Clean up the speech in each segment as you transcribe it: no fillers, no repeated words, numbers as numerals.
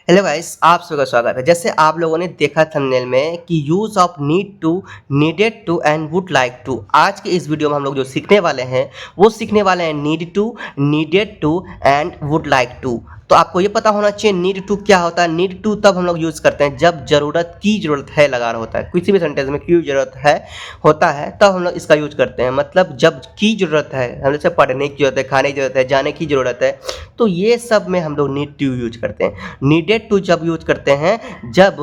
Hello guys, आप सभी का स्वागत है। जैसे आप लोगों ने देखा थंबनेल में कि use of need to, needed to and would like to. आज के इस वीडियो में हम लोग जो सीखने वाले हैं वो सीखने वाले हैं need to, needed to and would like to. तो आपको ये पता होना चाहिए नीड टू क्या होता है। नीड टू तब हम लोग यूज़ करते हैं जब ज़रूरत है लगा रहा होता है। किसी भी सेंटेंस में की ज़रूरत है होता है तब हम लोग इसका यूज करते हैं। मतलब जब की ज़रूरत है, हम जैसे पढ़ने की ज़रूरत है, खाने की ज़रूरत है, जाने की ज़रूरत है, तो ये सब में हम लोग नीड टू यूज करते हैं। नीडेड टू जब यूज करते हैं जब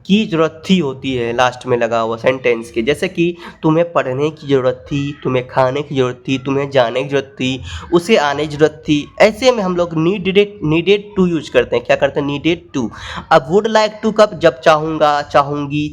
की ज़रूरत थी होती है लास्ट में लगा हुआ सेंटेंस के। जैसे कि तुम्हें पढ़ने की ज़रूरत थी, तुम्हें खाने की ज़रूरत थी, तुम्हें जाने की ज़रूरत थी, उसे आने की ज़रूरत थी। ऐसे में हम लोग नीडेड टू यूज करते हैं। क्या करते हैं? Needed to. अब वुड लाइक टू कब? जब चाहूँगा, चाहूँगी,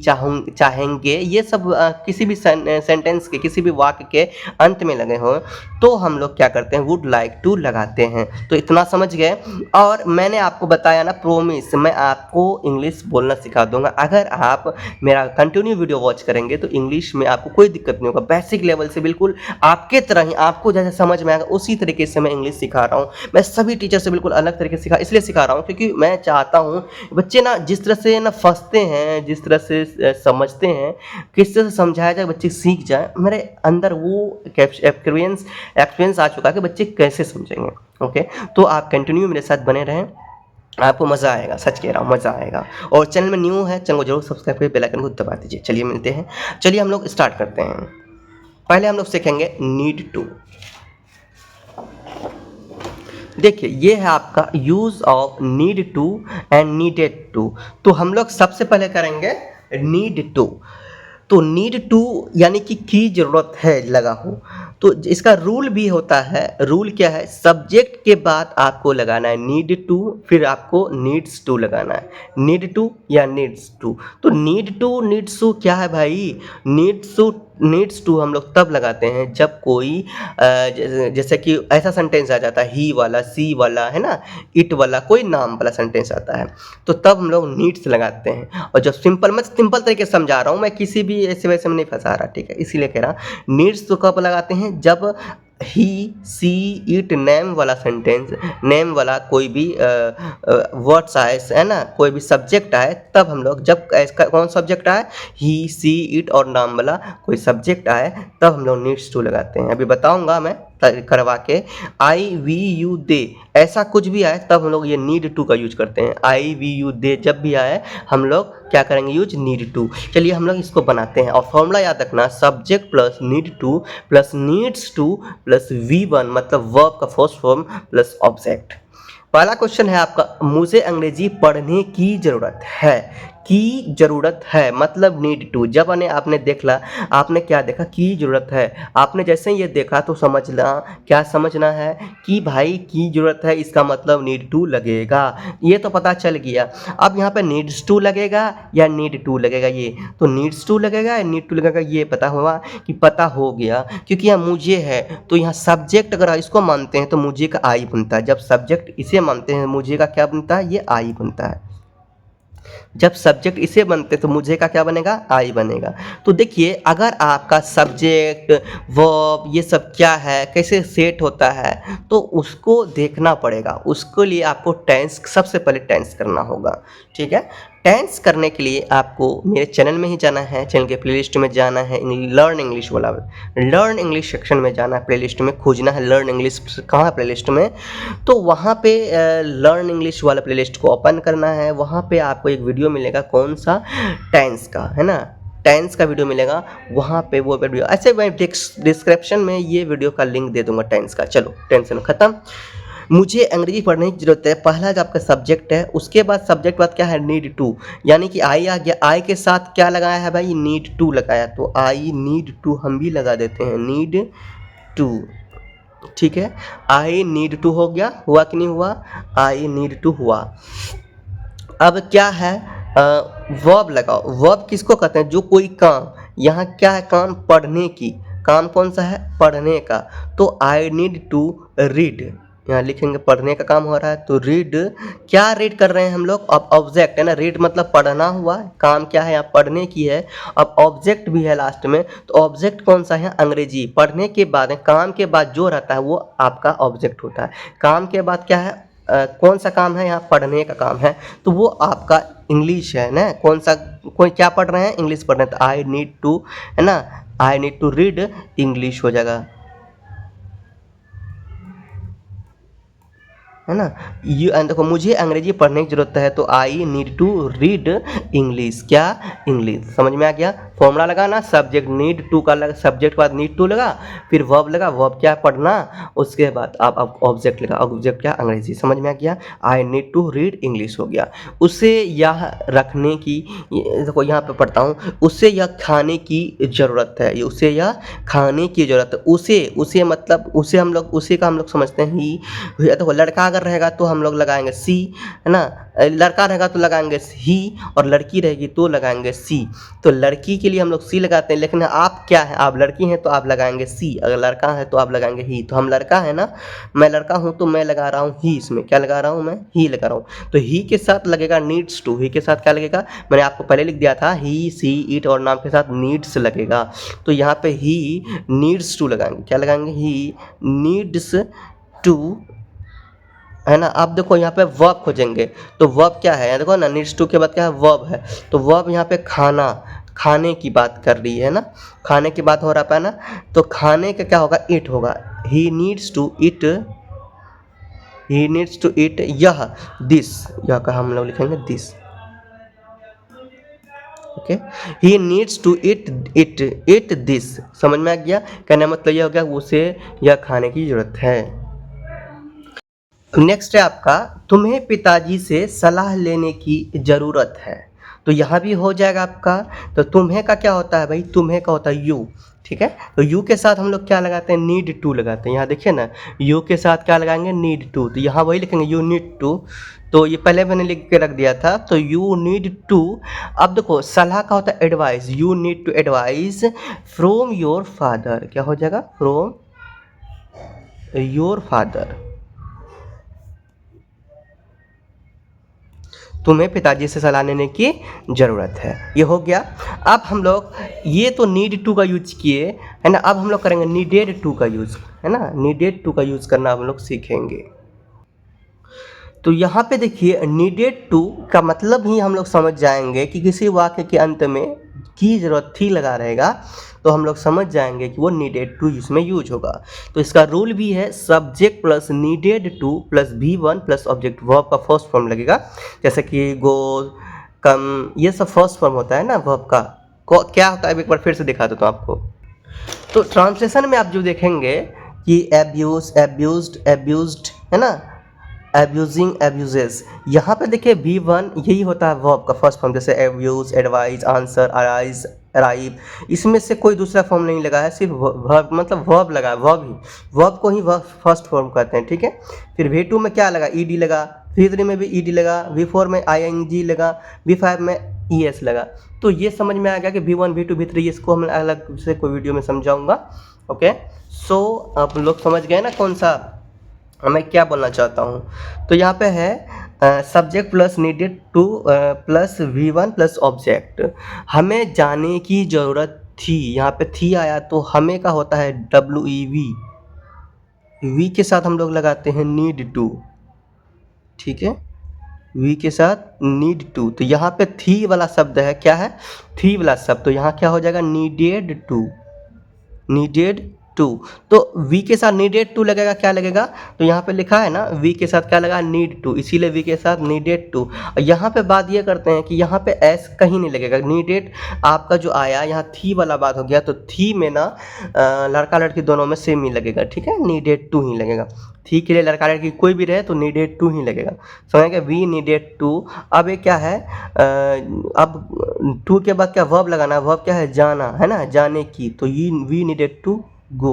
चाहेंगे, ये सब किसी भी सेंटेंस के, किसी भी वाक्य के अंत में लगे हों तो हम लोग क्या करते हैं? वुड लाइक टू लगाते हैं। तो इतना समझ गए। और मैंने आपको बताया ना, प्रॉमिस मैं आपको इंग्लिश बोलना सिखा दूंगा। अगर आप मेरा कंटिन्यू वीडियो वॉच करेंगे तो इंग्लिश में आपको कोई दिक्कत नहीं होगा। बेसिक लेवल से बिल्कुल आपके तरह ही, आपको जैसे समझ में आएगा उसी तरीके से मैं इंग्लिश सिखा रहा हूँ। मैं सभी टीचर से बिल्कुल अलग तरीके से इसलिए सिखा रहा हूँ क्योंकि मैं चाहता हूँ बच्चे ना जिस तरह से ना फंसते हैं, जिस तरह से समझते हैं, किस तरह से समझाया जाए बच्चे सीख जाए। मेरे अंदर वो एक्सपीरियंस आ चुका है कि बच्चे कैसे समझेंगे। ओके, तो आप कंटिन्यू मेरे साथ बने रहें, आपको मज़ा आएगा। सच कह रहा हूँ, मज़ा आएगा। और चैनल में न्यू है, चैनल को जरूर सब्सक्राइब करके बेल आइकन को दबा दीजिए। चलिए मिलते हैं, चलिए हम लोग स्टार्ट करते हैं। पहले हम लोग सीखेंगे नीड टू। देखिए, ये है आपका use of need to and needed to. तो हम लोग सबसे पहले करेंगे नीड टू। तो नीड टू यानी कि की ज़रूरत है लगा हो, तो इसका रूल भी होता है। रूल क्या है? सब्जेक्ट के बाद आपको लगाना है नीड टू, फिर आपको नीड्स टू लगाना है। नीड टू या नीड्स टू। तो नीड टू नीड्स टू क्या है भाई? नीड्स टू हम लोग तब लगाते हैं जब कोई जैसे कि ऐसा सेंटेंस आ जाता है, ही वाला, सी वाला, है ना, इट वाला, कोई नाम वाला सेंटेंस आता है तो तब हम लोग नीड्स लगाते हैं। और जब मैं सिंपल तरीके से समझा रहा हूँ, मैं किसी भी ऐसे वैसे में नहीं फंसा रहा, ठीक है, इसीलिए कह रहा। नीड्स तो कब लगाते हैं? जब ही, सी, इट, नेम वाला सेंटेंस, नेम वाला कोई भी वर्ड्स आए, है ना, कोई भी सब्जेक्ट आए, तब हम लोग, जब कौन सब्जेक्ट आए? ही, सी, इट और नाम वाला कोई सब्जेक्ट आए, तब हम लोग नीड्स टू लगाते हैं। अभी बताऊंगा मैं करवा के। आई, वी, यू, दे, ऐसा कुछ भी आए तब हम लोग ये नीड टू का यूज करते हैं। आई, वी, यू, दे जब भी आए हम लोग क्या करेंगे? Use need to. चलिए हम लोग इसको बनाते हैं। और फॉर्मूला याद रखना, subject plus need two plus needs two plus V1 मतलब वर्ब का फर्स्ट फॉर्म प्लस ऑब्जेक्ट। पहला क्वेश्चन है आपका, मुझे अंग्रेजी पढ़ने की ज़रूरत है। की ज़रूरत है मतलब नीड टू। जब आपने देखला, आपने क्या देखा? की ज़रूरत है। आपने जैसे ही ये देखा तो समझना, क्या समझना है कि भाई की ज़रूरत है, इसका मतलब नीड टू लगेगा। ये तो पता चल गया। अब यहाँ पे नीड्स टू लगेगा या नीड टू लगेगा? ये तो नीड्स टू लगेगा या नीड टू लगेगा, ये पता हुआ कि पता हो गया। क्योंकि यहाँ मुझे है तो यहाँ सब्जेक्ट अगर इसको मानते हैं तो मुझे का आई बनता है। जब सब्जेक्ट इसे मानते हैं मुझे का क्या बनता है? ये आई बनता है। जब सब्जेक्ट इसे बनते तो मुझे का क्या बनेगा? आई बनेगा। तो देखिए, अगर आपका सब्जेक्ट, वर्ब, ये सब क्या है, कैसे सेट होता है, तो उसको देखना पड़ेगा। उसके लिए आपको टेंस, सबसे पहले टेंस करना होगा, ठीक है। टेंस करने के लिए आपको मेरे चैनल में ही जाना है, चैनल के प्लेलिस्ट में जाना है, लर्न इंग्लिश वाला, लर्न इंग्लिश सेक्शन में जाना है, प्लेलिस्ट में खोजना है लर्न इंग्लिश। कहाँ प्लेलिस्ट में? तो वहाँ पे लर्न इंग्लिश वाला प्लेलिस्ट को ओपन करना है। वहाँ पे आपको एक वीडियो मिलेगा, कौन सा? टेंस का, है ना, टेंस का वीडियो मिलेगा। वहाँ पे वो वीडियो, ऐसे मैं डिस्क्रिप्शन में ये वीडियो का लिंक दे दूंगा टेंस का। चलो, टेंशन खत्म। मुझे अंग्रेजी पढ़ने की ज़रूरत है, पहला जो आपका सब्जेक्ट है, उसके बाद सब्जेक्ट बाद क्या है? नीड टू, यानी कि आई आ गया। आई के साथ क्या लगाया है भाई? नीड टू लगाया। तो आई नीड टू हम भी लगा देते हैं, नीड टू, ठीक है। आई नीड टू हो गया, हुआ कि नहीं हुआ? आई नीड टू हुआ। अब क्या है? वर्ब लगाओ। वर्ब किसको कहते हैं? जो कोई काम, यहाँ क्या है? काम, पढ़ने की। काम कौन सा है? पढ़ने का। तो आई नीड टू रीड, यहाँ लिखेंगे पढ़ने का काम हो रहा है तो रीड। क्या रीड कर रहे हैं हम लोग? अब ऑब्जेक्ट है ना, रीड मतलब पढ़ना हुआ, काम क्या है? यहाँ पढ़ने की है। अब ऑब्जेक्ट भी है लास्ट में, तो ऑब्जेक्ट कौन सा है? अंग्रेजी। पढ़ने के बाद, काम के बाद जो रहता है वो आपका ऑब्जेक्ट होता है। काम के बाद क्या है? कौन सा काम है, यहाँ पढ़ने का काम है, तो वो आपका इंग्लिश है ना। कौन सा, कोई क्या पढ़ रहे हैं, इंग्लिश पढ़ रहे हैं, तो आई नीड टू, है ना, I need to read English हो जाएगा, है ना। यू देखो मुझे अंग्रेजी पढ़ने की ज़रूरत है, तो I need to read English, क्या, इंग्लिश। समझ में आ गया। फॉर्मूला लगाना, सब्जेक्ट नीड टू का लगा, सब्जेक्ट के बाद नीड टू लगा, फिर वर्ब लगा, वर्ब क्या, पढ़ना, उसके बाद आप ऑब्जेक्ट लगा, ऑब्जेक्ट क्या, अंग्रेजी। समझ में आ गया। I need to read English हो गया। उसे यह रखने की, देखो यहाँ पे पढ़ता हूँ, उसे यह खाने की ज़रूरत है, उसे यह खाने की ज़रूरत है। उसे मतलब उसे हम लोग, उसे का हम लोग समझते हैं ही। देखो लड़का अगर रहेगा तो हम लोग लगाएंगे सी, है ना। लड़का रहेगा तो लगाएंगे ही, और लड़की रहेगी तो लगाएंगे सी। तो लड़की के लिए हम लोग सी लगाते हैं, लेकिन आप क्या है, आप लड़की हैं तो आप लगाएंगे सी, अगर लड़का है तो आप लगाएंगे ही। तो हम लड़का है ना, मैं लड़का हूँ तो मैं लगा रहा हूँ ही, इसमें क्या लगा रहा हूँ, मैं ही लगा रहा हूँ। तो ही के साथ लगेगा नीड्स टू, ही के साथ क्या लगेगा, मैंने आपको पहले लिख दिया था, ही सी इट और नाम के साथ नीड्स लगेगा। तो यहाँ पे ही नीड्स टू लगाएंगे, क्या लगाएंगे, ही नीड्स टू, है ना। आप देखो यहाँ पे वर्ब खोजेंगे, तो वर्ब क्या है, देखो ना, नीड्स टू के बाद क्या है, वर्ब है। तो वर्ब यहाँ पे खाना, खाने की बात कर रही है ना, खाने की बात हो रहा है ना। तो खाने का क्या होगा, इट होगा, he needs to it, he needs to it यह, दिस, यह का हम लोग लिखेंगे this, okay. He needs to it this. समझ में आ गया। कहने मतलब यह हो गया, उसे यह खाने की जरूरत है। नेक्स्ट है आपका, तुम्हें पिताजी से सलाह लेने की ज़रूरत है। तो यहाँ भी हो जाएगा आपका। तो तुम्हें का क्या होता है भाई, तुम्हें का होता है यू, ठीक है। तो यू के साथ हम लोग क्या लगाते हैं, नीड टू लगाते हैं। यहाँ देखिए ना, यू के साथ क्या लगाएंगे, नीड टू। तो यहाँ वही लिखेंगे, यू नीड टू। तो ये पहले मैंने लिख के रख दिया था, तो यू नीड टू। अब देखो सलाह का होता है advice, you need to advice from your father, क्या हो जाएगा, फ्रॉम योर फादर। तुम्हें पिताजी से सलाह लेने की ज़रूरत है, ये हो गया। अब हम लोग ये तो नीड टू का यूज किए, है ना। अब हम लोग करेंगे नीडेड टू का यूज़, है ना, नीडेड टू का यूज़ करना हम लोग सीखेंगे। तो यहाँ पे देखिए, नीडेड टू का मतलब ही हम लोग समझ जाएंगे कि किसी वाक्य के अंत में की ज़रूरत थी लगा रहेगा, तो हम लोग समझ जाएंगे कि वो नीडेड टू इसमें यूज होगा। तो इसका रूल भी है, subject plus needed two plus V1 plus object verb का फर्स्ट फॉर्म लगेगा। जैसे कि गो, कम, ये सब फर्स्ट फॉर्म होता है ना वर्ब का। क्या होता है एक बार फिर से दिखा देता हूँ आपको। तो ट्रांसलेशन में आप जो देखेंगे कि एब्यूज, एब्यूज्ड, एब्यूज्ड, है ना, एब्यूजिंग, एब्यूजेस। यहाँ पे देखिए V1 यही होता है वर्ब का फर्स्ट फॉर्म, जैसे abuse, advise, answer, arise, arrive. इसमें से कोई दूसरा फॉर्म नहीं लगा है, सिर्फ वर्ब, मतलब वर्ब लगा है, वर्ब ही, वर्ब को ही वर्ब फर्स्ट फॉर्म कहते हैं, ठीक है। फिर V2 में क्या लगा, ईडी लगा, V3 में भी ईडी लगा, V4 में ING लगा, V5 में ES लगा। तो ये समझ में आ गया कि V1, V2, V3, इसको हम अलग से कोई वीडियो में समझाऊंगा, ओके। सो आप लोग समझ गए ना कौन सा मैं क्या बोलना चाहता हूँ। तो यहाँ पे है subject plus needed two plus V1 plus object. हमें जाने की ज़रूरत थी, यहाँ पे थी आया, तो हमें का होता है WEV, वी के साथ हम लोग लगाते हैं नीड टू, ठीक है, वी के साथ नीड टू। तो यहाँ पे थी वाला शब्द है, क्या है, थी वाला शब्द, तो यहाँ क्या हो जाएगा, नीडेड टू, नीडेड टू। तो वी के साथ नीडेड टू लगेगा, क्या लगेगा, तो यहाँ पे लिखा है ना, वी के साथ क्या लगा, नीड टू, इसीलिए वी के साथ नीडेड टू। यहाँ पे बात ये करते हैं कि यहाँ पे एस कहीं नहीं लगेगा, नीडेड आपका जो आया यहाँ थी वाला बात हो गया, तो थी में ना लड़का लड़की दोनों में सेम ही लगेगा, ठीक है, नीडेड टू ही लगेगा। थी के लिए लड़का लड़की कोई भी रहे तो नीडेड टू ही लगेगा, समझेंगे, वी नीडेड टू। अब ये क्या है, अब टू के बाद क्या वर्ब लगाना, वर्ब क्या है, जाना, है ना, जाने की, तो ये वी नीडेड टू गो।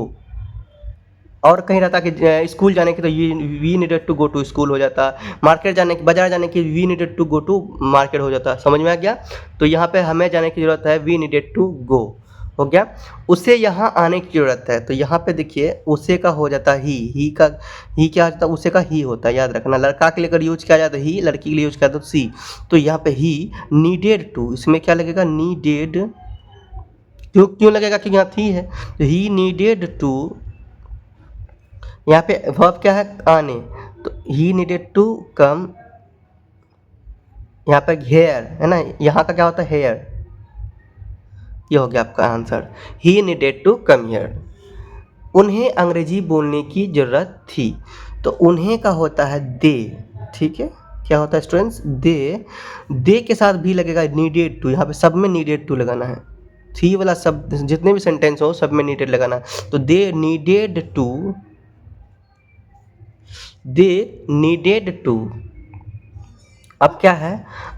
और कहीं रहता कि स्कूल जाने की, तो ये we needed to go to school हो जाता। मार्केट जाने की, बाजार जाने की, we needed to go to market हो जाता। समझ में आ गया। तो यहाँ पे हमें जाने की ज़रूरत है, वी नीडेड टू गो, हो गया। उसे यहाँ आने की ज़रूरत है, तो यहाँ पे देखिए उसे का हो जाता ही का, ही क्या होता है, उसे का ही होता है, याद रखना। लड़का के लिए अगर यूज किया जाता है ही, लड़की के लिए यूज किया जाता है सी। तो यहाँ पे ही नीडेड टू, इसमें क्या लगेगा, नीडेड, क्यों लगेगा, कि यहाँ थी है, तो ही नीडेड टू। यहाँ पे वर्ब क्या है, आने, तो ही नीडेड टू कम, यहाँ पर हेयर है ना, यहाँ का क्या होता है हेयर, ये हो गया आपका answer. He needed to come here. उन्हें अंग्रेजी बोलने की ज़रूरत थी, तो उन्हें का होता है दे, ठीक है। क्या होता है स्टूडेंट्स, दे के साथ भी लगेगा नीडेड टू, यहाँ पे सब में नीडेड टू लगाना है। थी वाला सब जितने भी सेंटेंस हो सब में नीडेड लगाना है। तो दे नीडेड टू, अब क्या है,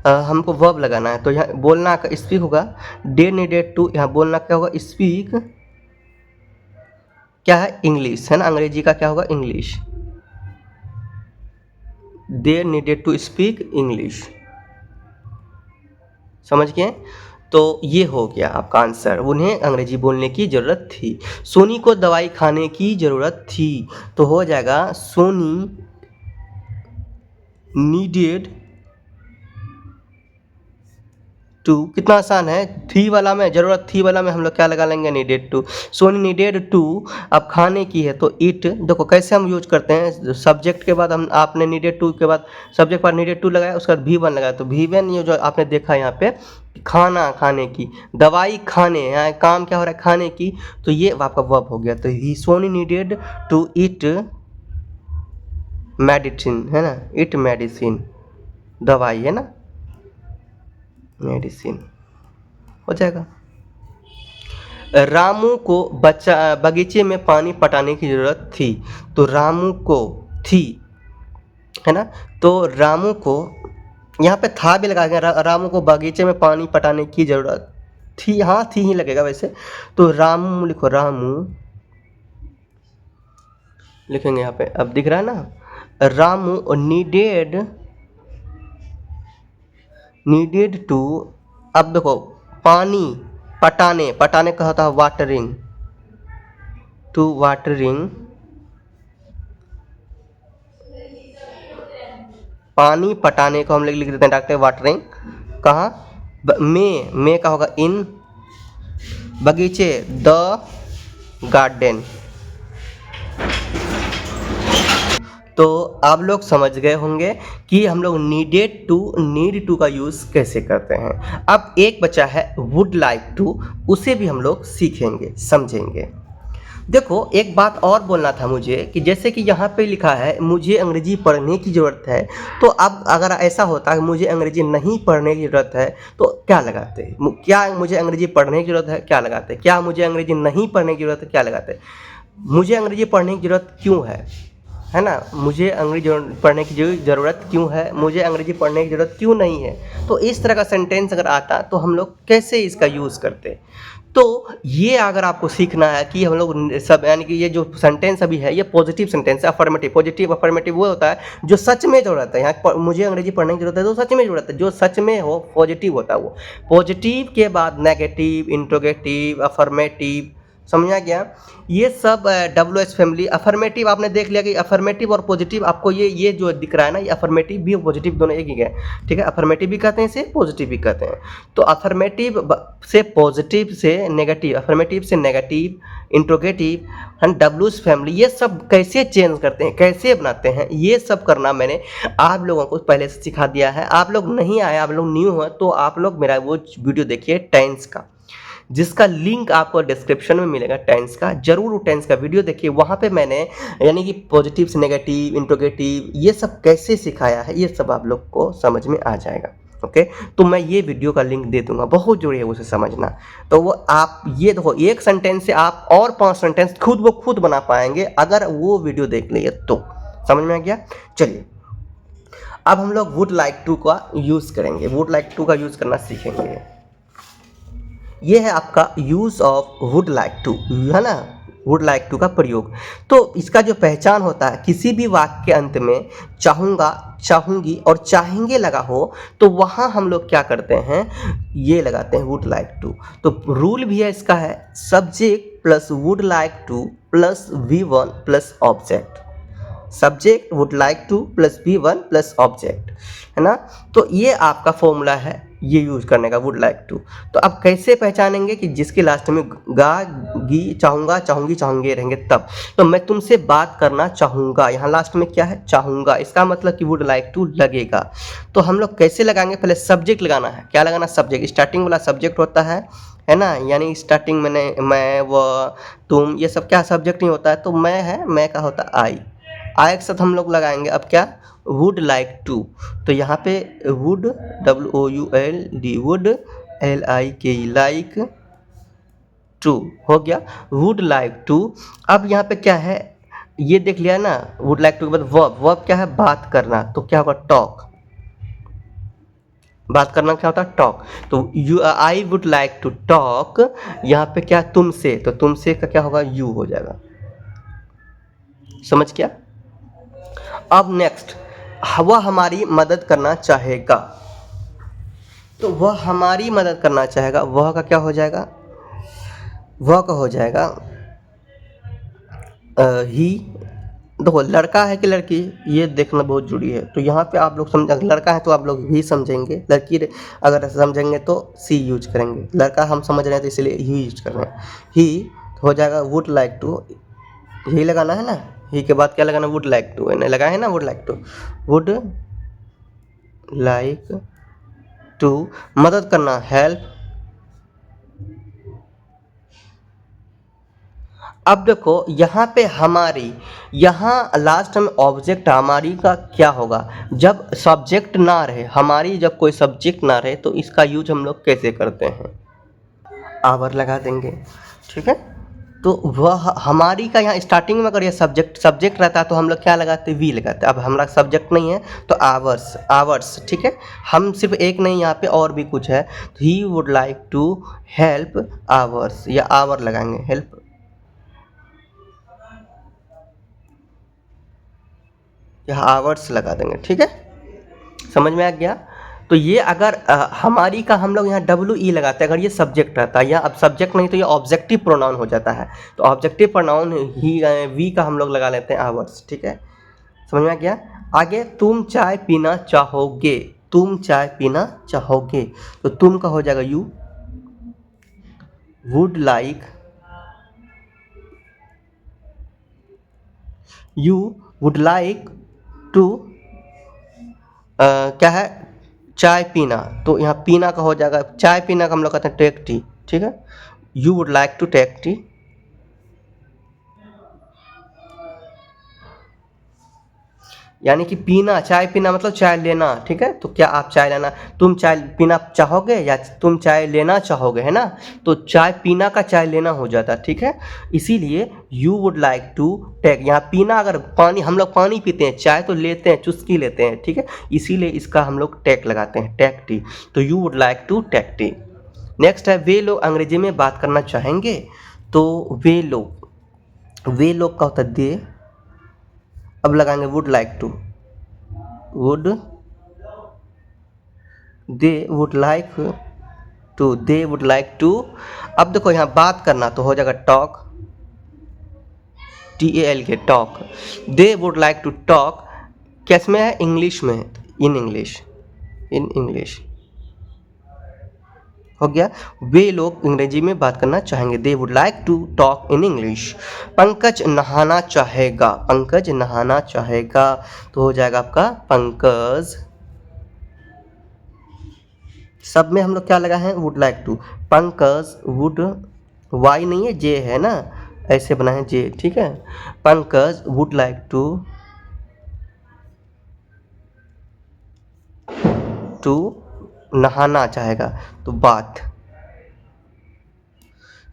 हमको वर्ब लगाना है। तो यहाँ बोलना का स्पीक होगा, दे नीडेड टू, यहाँ बोलना क्या होगा स्पीक, क्या है इंग्लिश है ना, अंग्रेजी का क्या होगा English. They needed to speak English, समझ गए। तो ये हो गया आपका आंसर, उन्हें अंग्रेजी बोलने की ज़रूरत थी। सोनी को दवाई खाने की ज़रूरत थी, तो हो जाएगा सोनी नीडेड टू। कितना आसान है, थी वाला में ज़रूरत थी वाला में हम लोग क्या लगा लेंगे needed to. Soni needed to, अब खाने की है तो इट, देखो कैसे हम यूज करते हैं, सब्जेक्ट के बाद हम आपने नीडेड टू के बाद सब्जेक्ट पर नीडेड टू लगाया, उसके बाद V1 लगाया, तो V1 ये जो आपने देखा यहाँ पे खाना खाने की, दवाई खाने, यहाँ काम क्या हो रहा है खाने की, तो ये आपका वर्ब हो गया। तो ही सोनी नीडेड टू इट मेडिसिन है ना, इट मेडिसिन, दवाई है ना, मेडिसिन हो जाएगा। रामू को बगीचे में पानी पटाने की ज़रूरत थी, तो रामू को थी है ना, तो रामू को यहाँ पे था भी लगा गया, रामू को बगीचे में पानी पटाने की ज़रूरत थी, हाँ थी ही लगेगा वैसे। तो रामू लिखो, रामू लिखेंगे यहाँ पे, अब दिख रहा है ना, रामू नीडेड टू, अब देखो पानी पटाने, पटाने का होता है वाटरिंग, टू वाटरिंग, पानी पटाने को हम लोग लिख देते हैं, डालते हैं वाटरिंग, कहाँ में का होगा इन, बगीचे द गार्डन। तो आप लोग समझ गए होंगे कि हम लोग नीड टू का यूज़ कैसे करते हैं। अब एक बचा है वुड लाइक टू, उसे भी हम लोग सीखेंगे समझेंगे। देखो एक बात और बोलना था मुझे कि जैसे कि यहाँ पे लिखा है मुझे अंग्रेजी पढ़ने की ज़रूरत है, तो अब अगर ऐसा होता है मुझे अंग्रेजी नहीं पढ़ने की ज़रूरत है तो क्या लगाते, क्या मुझे अंग्रेजी पढ़ने की ज़रूरत है क्या लगाते, क्या मुझे अंग्रेजी नहीं पढ़ने की ज़रूरत है क्या लगाते, मुझे अंग्रेजी पढ़ने की ज़रूरत क्यों है ना, मुझे अंग्रेजी पढ़ने की ज़रूरत क्यों है, मुझे अंग्रेजी पढ़ने की ज़रूरत क्यों नहीं है। तो इस तरह का सेंटेंस अगर आता तो हम लोग कैसे इसका यूज़ करते। तो ये अगर आपको सीखना है कि हम लोग सब, यानी कि ये जो सेंटेंस अभी है ये पॉजिटिव सेंटेंस है, अफर्मेटिव। अफर्मेटिव वो होता है जो सच में ज़रूरत है, यहाँ मुझे अंग्रेजी पढ़ने की ज़रूरत है तो सच में ज़रूरत है, जो सच में हो पॉजिटिव होता है वो। पॉजिटिव के बाद नेगेटिव, इंट्रोगेटिव, अफर्मेटिव, समझा गया। ये सब WH फैमिली। अफर्मेटिव आपने देख लिया कि अफर्मेटिव और पॉजिटिव, आपको ये जो दिख रहा है ना, ये अफर्मेटिव भी और पॉजिटिव दोनों एक ही है, ठीक है। अफर्मेटिव भी कहते हैं इसे, पॉजिटिव भी कहते हैं। तो अफर्मेटिव से पॉजिटिव से नेगेटिव, अफर्मेटिव से negative, interrogative and WH family, ये सब कैसे चेंज करते हैं, कैसे बनाते हैं, ये सब करना मैंने आप लोगों को पहले से सिखा दिया है। आप लोग नहीं आए, आप लोग न्यू हैं, तो आप लोग मेरा वो वीडियो देखिए टेंस का, जिसका लिंक आपको डिस्क्रिप्शन में मिलेगा, टेंस का। जरूर वो टेंस का वीडियो देखिए, वहाँ पे मैंने यानी कि पॉजिटिव से नेगेटिव, इंट्रोगेटिव, ये सब कैसे सिखाया है, ये सब आप लोग को समझ में आ जाएगा। ओके, तो मैं ये वीडियो का लिंक दे दूंगा, बहुत जरूरी है उसे समझना। तो वो आप ये देखो, एक सेंटेंस से आप और 5 सेंटेंस खुद बना पाएंगे अगर वो वीडियो देख लिए तो। समझ में आ गया। चलिए अब हम लोग वुड लाइक टू का यूज़ करेंगे, वुड लाइक टू का यूज़ करना सीखेंगे। ये है आपका use of would like to, है ना, वुड लाइक टू का प्रयोग। तो इसका जो पहचान होता है, किसी भी वाक्य के अंत में चाहूँगा, चाहूँगी और चाहेंगे लगा हो तो वहाँ हम लोग क्या करते हैं, ये लगाते हैं वुड लाइक टू। तो रूल भी है इसका, है subject plus would like two plus V1 plus object. Subject would like two plus V1 plus object, है ना। तो ये आपका फॉर्मूला है ये यूज़ करने का, वुड लाइक टू। तो अब कैसे पहचानेंगे कि जिसके लास्ट में गा, गी, चाहूँगा, चाहूँगी, चाहूँगे रहेंगे तब। तो मैं तुमसे बात करना चाहूँगा, यहाँ लास्ट में क्या है, चाहूँगा, इसका मतलब कि वुड लाइक टू लगेगा। तो हम लोग कैसे लगाएंगे, पहले सब्जेक्ट लगाना है। क्या लगाना, सब्जेक्ट, स्टार्टिंग वाला सब्जेक्ट होता है ना, यानी स्टार्टिंग में मैं, वह, तुम, ये सब क्या सब्जेक्ट नहीं होता है। तो मैं है, मैं का होता आई के साथ हम लोग लगाएंगे अब क्या, वुड लाइक टू। तो यहाँ पे would, WOULD, would, LIKE, like to हो गया, वुड लाइक टू। अब यहाँ पे क्या है, ये देख लिया ना, वुड लाइक टू के बाद वर्ब, वर्ब क्या है, बात करना। तो क्या होगा, टॉक, बात करना क्या होता है, टॉक। तो you, I would like to talk, यहाँ पे क्या, तुमसे, तो तुमसे का क्या होगा, यू हो जाएगा। समझ गया। अब नेक्स्ट, वह हमारी मदद करना चाहेगा। तो वह हमारी मदद करना चाहेगा, वह का क्या हो जाएगा, वह का हो जाएगा ही। देखो लड़का है कि लड़की, ये देखना बहुत जरूरी है। तो यहाँ पे आप लोग समझ, अगर लड़का है तो आप लोग ही समझेंगे, लड़की अगर समझेंगे तो सी यूज करेंगे। लड़का हम समझ रहे हैं तो इसलिए ही यूज कर रहे हैं। ही हो जाएगा वुड लाइक टू, यही लगाना है ना, ही के बाद क्या लगाना, वुड लाइक टू, लगाए है ना, would like to, would like to, मदद करना, हेल्प। अब देखो यहाँ पे हमारी, यहाँ लास्ट में ऑब्जेक्ट हमारी का क्या होगा, जब सब्जेक्ट ना रहे, हमारी जब कोई सब्जेक्ट ना रहे तो इसका यूज हम लोग कैसे करते हैं, आवर लगा देंगे, ठीक है। तो वह हमारी का यहाँ स्टार्टिंग में अगर ये सब्जेक्ट रहता है तो हम लोग क्या लगाते, वी लगाते। अब हमारा सब्जेक्ट नहीं है तो आवर्स, आवर्स, ठीक है। हम सिर्फ एक नहीं, यहाँ पे और भी कुछ है। तो ही would like to help hours, या आवर लगाएंगे, हेल्प, यहाँ आवर्स लगा देंगे, ठीक है। समझ में आ गया। तो ये अगर हमारी का हम लोग यहाँ WE लगाते हैं अगर ये सब्जेक्ट रहता है, या अब सब्जेक्ट नहीं तो ये ऑब्जेक्टिव प्रोनाउन हो जाता है। तो ऑब्जेक्टिव प्रोनाउन ही, वी का हम लोग लगा लेते हैं आवर्स, ठीक है। समझ में आ गया। आगे, तुम चाय पीना चाहोगे, तुम चाय पीना चाहोगे, तो तुम का हो जाएगा you, would like, you would like to, क्या है, चाय पीना। तो यहाँ पीना का हो जाएगा, चाय पीना का हम लोग कहते हैं टेक टी, ठीक है। You would like to take tea, यानी कि पीना, चाय पीना मतलब चाय लेना, ठीक है। तो क्या आप चाय लेना, तुम चाय पीना चाहोगे या तुम चाय लेना चाहोगे, है ना। तो चाय पीना का चाय लेना हो जाता, ठीक है। इसीलिए you would like to take, यहाँ पीना, अगर पानी, हम लोग पानी पीते हैं, चाय तो लेते हैं, चुस्की लेते हैं, ठीक है। इसीलिए इसका हम लोग टेक लगाते हैं, टेक टी। तो you would like to take tea. Next है, वे लोग अंग्रेजी में बात करना चाहेंगे। तो वे लोग का होता है दे, अब लगाएंगे would like to, would, they would like to, they would like to. अब देखो यहाँ बात करना तो हो जाएगा टॉक, TAL के, talk. They would like to talk, case में है, इंग्लिश में, इन इंग्लिश, इन इंग्लिश हो गया। वे लोग अंग्रेजी में बात करना चाहेंगे, they would like to talk in English. Pankaj नहाना चाहेगा, पंकज नहाना चाहेगा, तो हो जाएगा आपका पंकज। सब में हम लोग क्या लगा है, would like to, Pankaj would, Y नहीं है, जे है ना, ऐसे बना है जे, ठीक है। पंकज वुड लाइक टू नहाना चाहेगा, तो बाथ।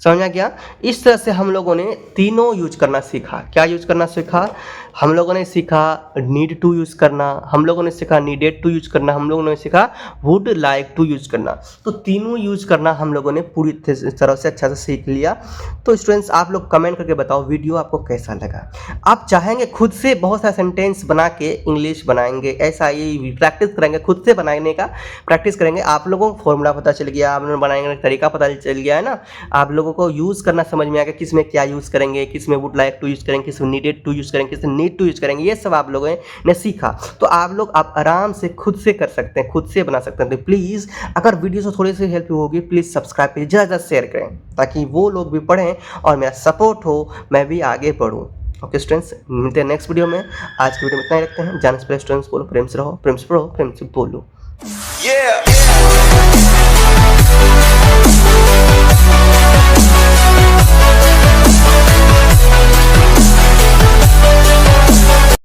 समझ आ गया। इस तरह से हम लोगों ने तीनों यूज करना सीखा। क्या यूज करना सीखा, हम लोगों ने सीखा नीड टू यूज करना, हम लोगों ने सीखा नीडेड टू यूज करना, हम लोगों ने सीखा वुड लाइक टू यूज करना। तो तीनों यूज करना हम लोगों ने पूरी तरह से अच्छा से सीख लिया। तो स्टूडेंट्स आप लोग कमेंट करके बताओ वीडियो आपको कैसा लगा। आप चाहेंगे खुद से बहुत सारा सेंटेंस बना के इंग्लिश बनाएंगे, ऐसा ये प्रैक्टिस करेंगे, खुद से बनाने का प्रैक्टिस करेंगे। आप लोगों को फॉर्मूला पता चल गया, आप लोगों बनाएंगे तरीका पता चल गया है ना, आप लोगों लोगों को यूज़ करना समझ में आ गया, किस में क्या यूज़ करेंगे, किस में वुड लाइक टू यूज़ करेंगे, किस में नीडेड टू यूज़ करेंगे, किस में नीड टू यूज़ करेंगे, ये सब आप लोगों ने सीखा। तो आप लोग आप आराम से खुद से कर सकते हैं, खुद से बना सकते हैं। तो प्लीज़ अगर वीडियो से थोड़ी सी हेल्प होगी, प्लीज़ सब्सक्राइब कीजिए, ज़्यादा शेयर करें ताकि वो लोग भी पढ़ें और मेरा सपोर्ट हो, मैं भी आगे बढ़ूँ। ओके स्टूडेंट्स, मिलते हैं नेक्स्ट वीडियो में। आज की वीडियो में इतना ही रखते हैं। जाने से पहले स्टूडेंट्स बोलो प्रेम से रहो, प्रेम से पढ़ो, प्रेम से बोलो।